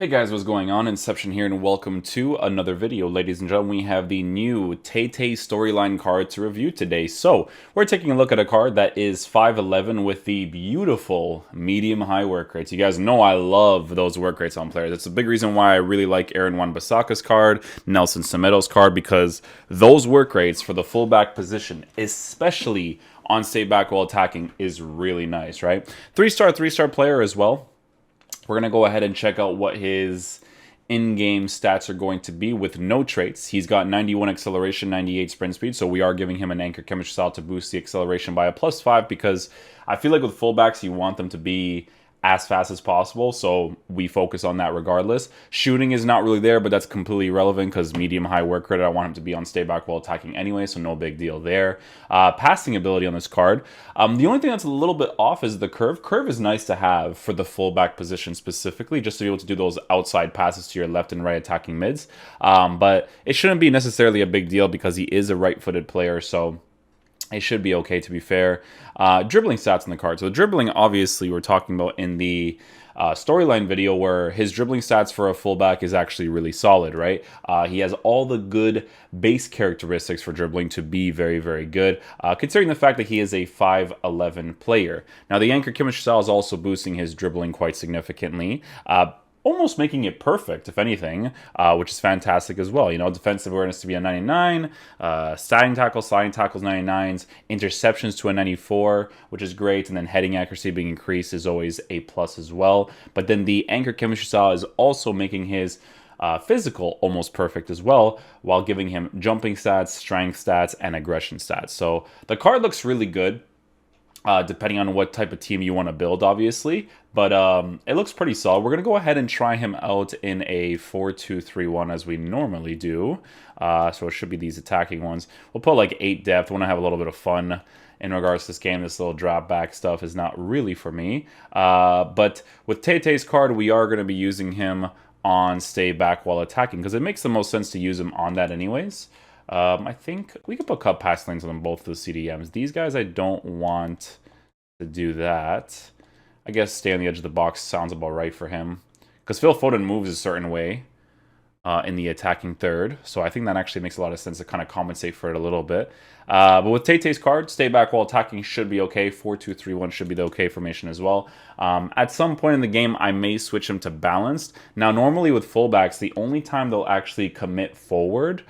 Hey guys, what's going on? Inception here, and welcome to another video. Ladies and gentlemen, we have the new Tete storyline card to review today. So, we're taking a look at a card that is 5'11 with the beautiful medium-high work rates. You guys know I love those work rates on players. That's a big reason why I really like Aaron Wan-Bissaka's card, Nelson Semedo's card, because those work rates for the fullback position, especially on stay back while attacking, is really nice, right? Three-star player as well. We're going to go ahead and check out what his in-game stats are going to be with no traits. He's got 91 acceleration, 98 sprint speed, so we are giving him an anchor chemistry style to boost the acceleration by a +5 because I feel like with fullbacks, you want them to be as fast as possible, so we focus on that regardless. Shooting is not really there, but that's completely irrelevant because medium-high work rate, I want him to be on stay back while attacking anyway, so no big deal there. Passing ability on this card. The only thing that's a little bit off is the curve. Curve is nice to have for the fullback position specifically, just to be able to do those outside passes to your left and right attacking mids. But it shouldn't be necessarily a big deal because he is a right-footed player, so it should be okay, to be fair. Dribbling stats in the card. So the dribbling, obviously, we're talking about in the storyline video where his dribbling stats for a fullback is actually really solid, right? He has all the good base characteristics for dribbling to be very, very good, considering the fact that he is a 5'11 player. Now, the anchor chemistry style is also boosting his dribbling quite significantly. Almost making it perfect, if anything, which is fantastic as well. You know, defensive awareness to be a 99, sliding tackles 99s, interceptions to a 94, which is great, and then heading accuracy being increased is always a plus as well. But then the anchor chemistry style is also making his physical almost perfect as well, while giving him jumping stats, strength stats, and aggression stats. So the card looks really good. Depending on what type of team you want to build, obviously. But it looks pretty solid. We're going to go ahead and try him out in a 4-2-3-1 as we normally do. So it should be these attacking ones. We'll put like 8 depth. I want to have a little bit of fun in regards to this game. This little drop back stuff is not really for me. But with Tete's card, we are going to be using him on stay back while attacking because it makes the most sense to use him on that anyways. I think we could put cut pass lanes on both of the CDMs. These guys, I don't want to do that. I guess stay on the edge of the box sounds about right for him. Because Phil Foden moves a certain way in the attacking third. So I think that actually makes a lot of sense to kind of compensate for it a little bit. But with Tete's card, stay back while attacking should be okay. 4-2-3-1 should be the okay formation as well. At some point in the game, I may switch him to balanced. Now, normally with fullbacks, the only time they'll actually commit forward,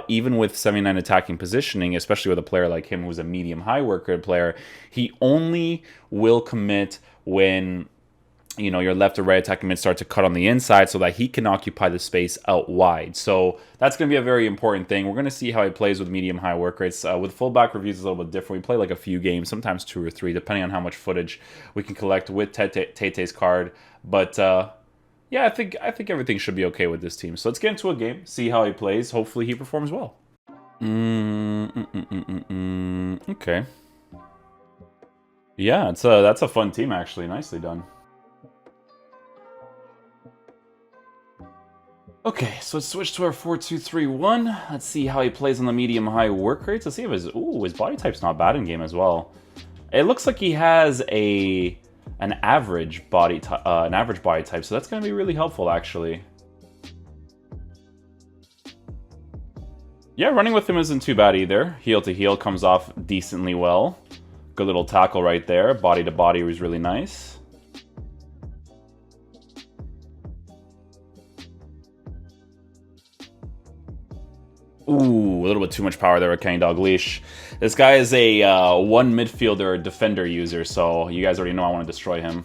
even with 79 attacking positioning, especially with a player like him who's a medium-high work rate player, he only will commit when your left or right attacking mid start to cut on the inside so that he can occupy the space out wide. So that's going to be a very important thing. We're going to see how he plays with medium-high work rates. With fullback reviews, it's a little bit different. We play like a few games, sometimes 2 or 3, depending on how much footage we can collect with Tete's card. But yeah, I think everything should be okay with this team. So let's get into a game, see how he plays. Hopefully he performs well. Okay. Yeah, that's a fun team, actually. Nicely done. Okay, so let's switch to our 4-2-3-1. Let's see how he plays on the medium-high work rates. Let's see if his body type's not bad in game as well. It looks like he has an average body type, so that's going to be really helpful, actually. Yeah, running with him isn't too bad either. Heel to heel comes off decently well. Good little tackle right there. Body to body was really nice. Ooh, a little bit too much power there with Kenny Dalglish. This guy is a one midfielder defender user, so you guys already know I want to destroy him.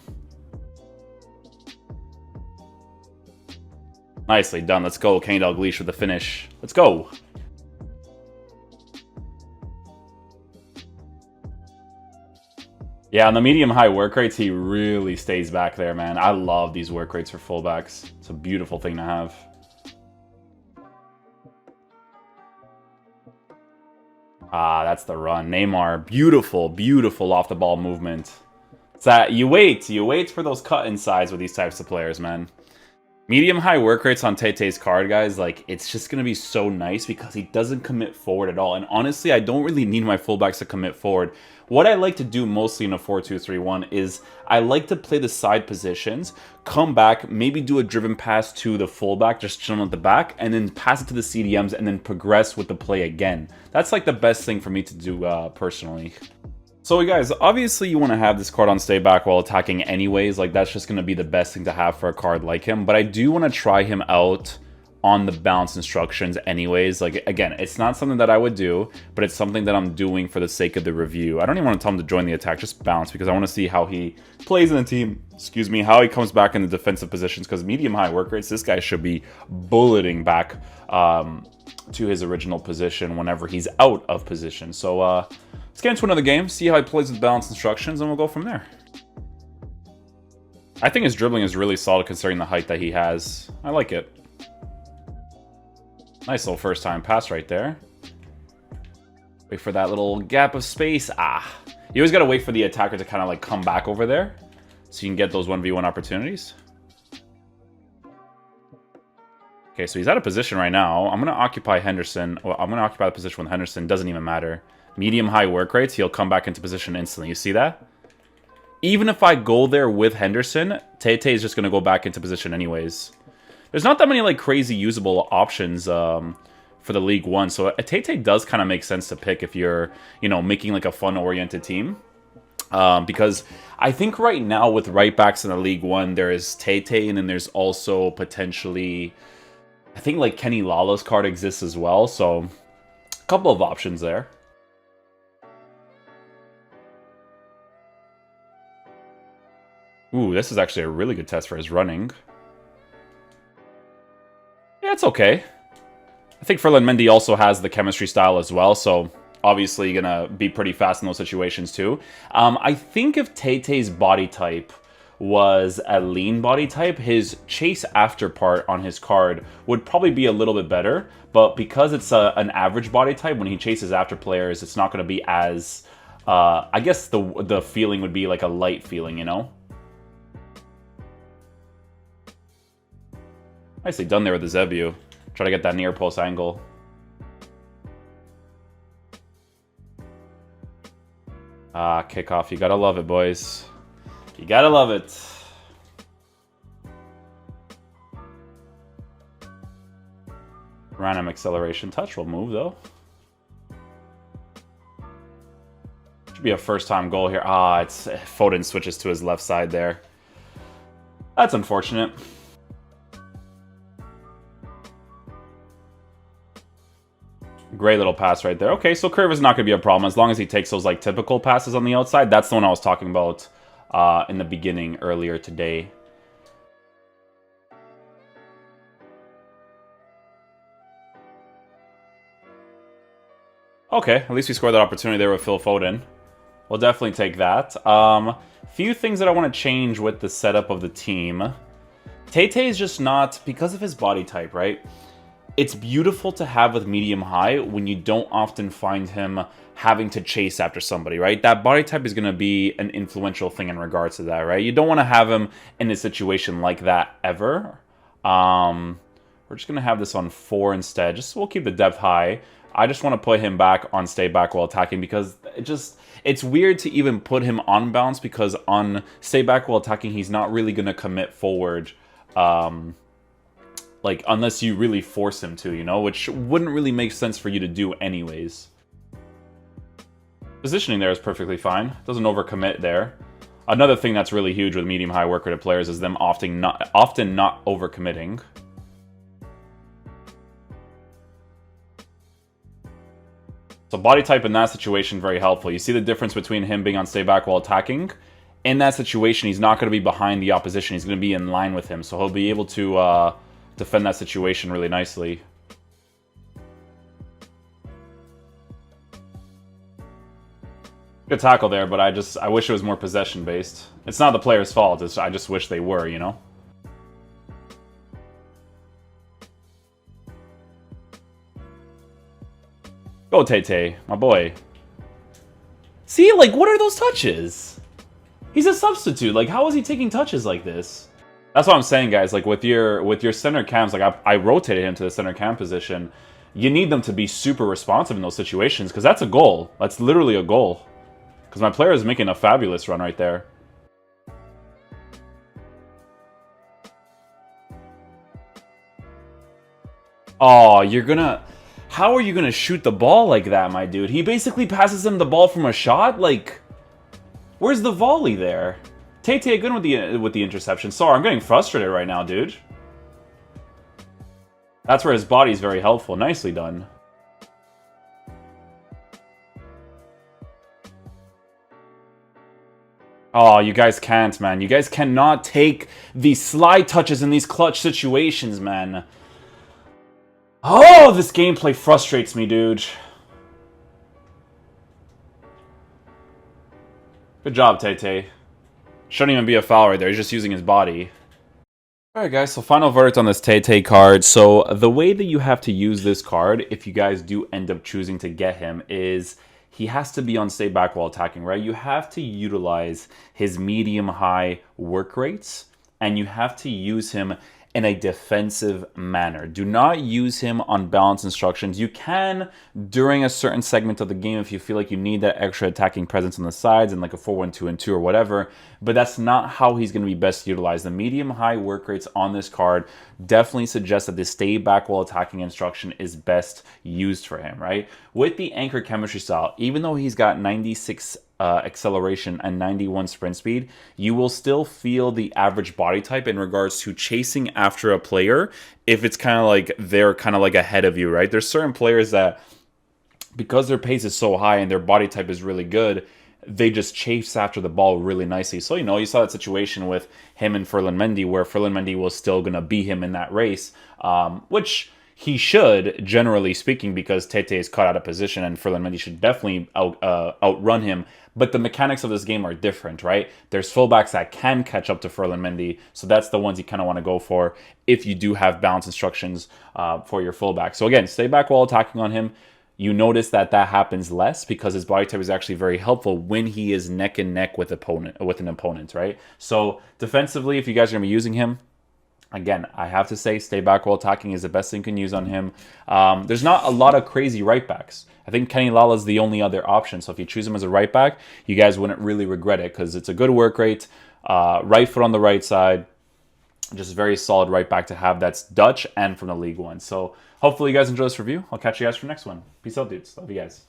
Nicely done. Let's go, Kenny Dalglish with the finish. Let's go. Yeah, on the medium-high work rates, he really stays back there, man. I love these work rates for fullbacks. It's a beautiful thing to have. Ah, that's the run. Neymar, beautiful, beautiful off-the-ball movement. It's that you wait for those cut insides with these types of players, man. Medium-high work rates on Tete's card, guys, like, it's just going to be so nice because he doesn't commit forward at all. And honestly, I don't really need my fullbacks to commit forward. What I like to do mostly in a 4-2-3-1 is I like to play the side positions, come back, maybe do a driven pass to the fullback, just chilling at the back, and then pass it to the CDMs and then progress with the play again. That's like the best thing for me to do personally. So guys, obviously you want to have this card on stay back while attacking anyways, like that's just going to be the best thing to have for a card like him, but I do want to try him out on the bounce instructions anyways. Like, again, it's not something that I would do, but it's something that I'm doing for the sake of the review. I don't even want to tell him to join the attack, just bounce, because I want to see how he plays in the team, excuse me, how he comes back in the defensive positions, because medium-high work rates, this guy should be bulleting back to his original position whenever he's out of position. So, let's get into another game, see how he plays with balance instructions, and we'll go from there. I think his dribbling is really solid considering the height that he has. I like it. Nice little first time pass right there. Wait for that little gap of space. Ah. You always got to wait for the attacker to kind of like come back over there so you can get those 1v1 opportunities. Okay, so he's out of position right now. I'm going to occupy Henderson. Well, I'm going to occupy the position with Henderson. Doesn't even matter. Medium-high work rates, he'll come back into position instantly. You see that? Even if I go there with Henderson, Tete is just going to go back into position anyways. There's not that many like crazy usable options for the League One, so a Tete does kind of make sense to pick if you're, you know, making like a fun-oriented team. Because I think right now with right backs in the League One, there is Tete, and then there's also potentially, I think like Kenny Lala's card exists as well, so a couple of options there. Ooh, this is actually a really good test for his running. Yeah, it's okay. I think Ferland Mendy also has the chemistry style as well, so obviously gonna be pretty fast in those situations too. I think if Tete's body type was a lean body type, his chase after part on his card would probably be a little bit better, but because it's an average body type, when he chases after players, it's not gonna be as, I guess the feeling would be like a light feeling, you know? Nicely done there with the Zebu. Try to get that near post angle. Ah, kickoff. You gotta love it, boys. You gotta love it. Random acceleration touch will move, though. Should be a first-time goal here. Ah, it's Foden switches to his left side there. That's unfortunate. Great little pass right there. Okay, so curve is not going to be a problem as long as he takes those like typical passes on the outside. That's the one I was talking about in the beginning earlier today. Okay, at least we scored that opportunity there with Phil Foden. We'll definitely take that. Few things that I want to change with the setup of the team. Tete is just not, because of his body type, right? It's beautiful to have with medium-high when you don't often find him having to chase after somebody, right? That body type is going to be an influential thing in regards to that, right? You don't want to have him in a situation like that ever. We're just going to have this on 4 instead. Just we'll keep the depth high. I just want to put him back on stay back while attacking because it's weird to even put him on bounce because on stay back while attacking, he's not really going to commit forward. Like, unless you really force him to, you know? Which wouldn't really make sense for you to do anyways. Positioning there is perfectly fine. Doesn't overcommit there. Another thing that's really huge with medium-high work rate players is them often not overcommitting. So body type in that situation, very helpful. You see the difference between him being on stay back while attacking? In that situation, he's not going to be behind the opposition. He's going to be in line with him. So he'll be able to defend that situation really nicely. Good tackle there, but I wish it was more possession based. It's not the player's fault. I just wish they were, you know? Go Tete, my boy. See, like, what are those touches? He's a substitute. Like, how is he taking touches like this? That's what I'm saying, guys. Like with your center cams, like I rotated him to the center cam position. You need them to be super responsive in those situations because that's a goal. That's literally a goal. Because my player is making a fabulous run right there. Oh, you're gonna... How are you gonna shoot the ball like that, my dude? He basically passes him the ball from a shot? Like, where's the volley there? Tete good with the interception. Sorry, I'm getting frustrated right now, dude. That's where his body's very helpful. Nicely done. Oh, you guys can't, man. You guys cannot take these slide touches in these clutch situations, man. Oh, this gameplay frustrates me, dude. Good job, Tete. Shouldn't even be a foul right there. He's just using his body. Alright guys, so final verdict on this Tete card. So the way that you have to use this card, if you guys do end up choosing to get him, is he has to be on stay back while attacking, right? You have to utilize his medium-high work rates, and you have to use him in a defensive manner. Do not use him on balance instructions. You can during a certain segment of the game if you feel like you need that extra attacking presence on the sides and like a 4-1-2-2 or whatever, but that's not how he's going to be best utilized. The medium-high work rates on this card definitely suggest that the stay back while attacking instruction is best used for him, right? With the anchor chemistry style, even though he's got 96 acceleration and 91 sprint speed, you will still feel the average body type in regards to chasing after a player if it's kind of like they're kind of like ahead of you, right? There's certain players that, because their pace is so high and their body type is really good, they just chase after the ball really nicely. So, you saw that situation with him and Ferland Mendy where Ferland Mendy was still going to beat him in that race, which he should, generally speaking, because Tete is caught out of position and Ferland Mendy should definitely outrun him. But the mechanics of this game are different, right? There's fullbacks that can catch up to Ferland Mendy, so that's the ones you kind of want to go for if you do have balance instructions for your fullback. So again, stay back while attacking on him. You notice that happens less because his body type is actually very helpful when he is neck and neck with an opponent, right? So defensively, if you guys are going to be using him, again, I have to say stay back while attacking is the best thing you can use on him. There's not a lot of crazy right backs. I think Kenny Lala is the only other option. So if you choose him as a right back, you guys wouldn't really regret it because it's a good work rate, right foot on the right side, just very solid right back to have that's Dutch and from the League One. So hopefully you guys enjoy this review. I'll catch you guys for the next one. Peace out, dudes. Love you guys.